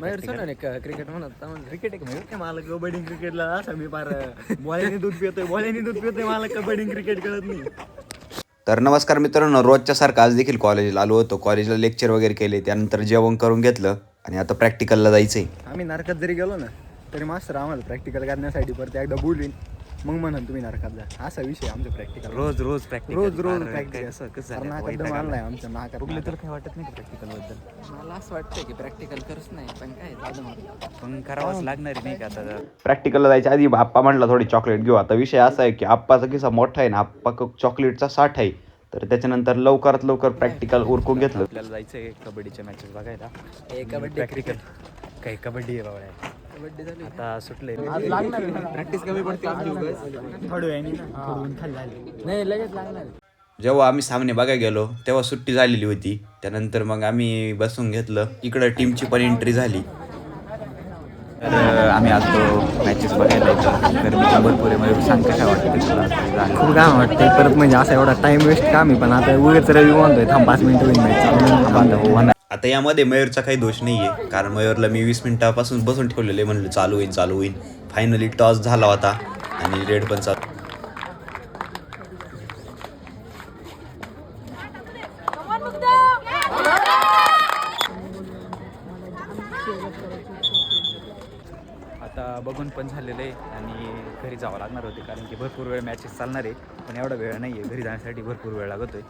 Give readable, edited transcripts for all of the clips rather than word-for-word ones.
मयूर सुन ना क्रिकेट म्हणत क्रिकेट आहे का मला कबड्डी क्रिकेटला असं मी फार बॉलीने दूध पितोय मला कबड्डी क्रिकेट कळत नाही. तर नमस्कार मित्रांनो, रोजच्या सारखं आज देखील कॉलेजला आलो होतो. कॉलेजला लेक्चर वगैरे केले, त्यानंतर जेवण करून घेतलं आणि आता प्रॅक्टिकलला जायचंय. आम्ही नरकात जरी गेलो ना तरी मास्तर आम्हाला प्रॅक्टिकल करण्यासाठी परत एकदा बोलवीन, मग म्हणून तुम्ही नरकात जा. असा विषय आमचा प्रॅक्टिकल. रोज प्रॅक्टिकल रोज प्रॅक्टिस असं कसं कारण झालं नाकात दम आणलाय आमच्या नाकात. तुला तर काही वाटत नाही प्रॅक्टिकल बद्दल? मला असं वाटतंय की प्रॅक्टिकल करच नाही, पण काय दादा मला पण करावंच लागणार आहे नाही का आता. प्रॅक्टिकलला जायच्या आधी आप्पा म्हटला थोडी चॉकलेट घेऊ. आता विषय असा आहे की आप्पाचा किस्सा मोठा आहे ना, आप्पा चॉकलेटचा 60 आहे. तर त्याच्यानंतर लवकरात लवकर प्रॅक्टिकल उरकून घेतलं. आपल्याला जायचंय कबड्डीच्या मॅचेस बघायला. कबड्डी प्रॅक्टिकल काही कबड्डी आहे बाबा. कबड्डी झाली आता सुटले प्रॅक्टिस कमी पडते थोडं आहे थोडं खाली झाली. नाही लगेच लागणार. जेव्हा आम्ही सामने बघायला गेलो तेव्हा सुट्टी झालेली होती. त्यानंतर मग आम्ही बसून घेतलं. इकडं टीमची पण एंट्री झाली. तर आम्ही आलो मॅचेस बघायला इथं. गरमीचं भरपूर आहे. मग सांग कशा वाटतं तुला? खूप काम वाटतंय परत, म्हणजे असं एवढा टाइम वेस्ट काम आहे. पण आता उगाच रवी म्हणतोय थांब 5 मिनिटं होईल मॅच. आता यामध्ये मयूरचा काही दोष नाहीये, कारण मयूरला मी 20 मिनिटापासून बसून ठेवलेले, म्हणलं चालू होईल. फायनली टॉस झाला होता आणि रेड पण चालू. आता बघून पण झालेलं आहे आणि घरी जावं लागणार होते, कारण की भरपूर वेळ मॅचेस चालणार आहे. पण एवढा वेळ नाही आहे, घरी जाण्यासाठी भरपूर वेळ लागतोय.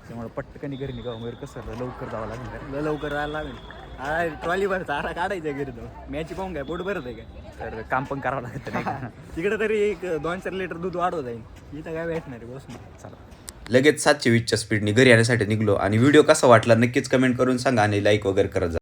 त्यामुळे पटकन घरी निघावं. मयूर कसं लवकर जावं लागणार. लवकर जायला लागेल. ट्रॉली भर चारा काढायचा घरी तो मॅच पाहून काय पोट भरत आहे काय? तर काम पण करावं लागतं नाही का? तिकडे तरी एक 2-4 लिटर दूध वाढवत जाईल. इथं काय भेटणार आहे बसून. चला लगेच 720च्या स्पीडने घरी येण्यासाठी निघलो. आणि व्हिडिओ कसा वाटला नक्कीच कमेंट करून सांगा आणि लाईक वगैरे करत जा.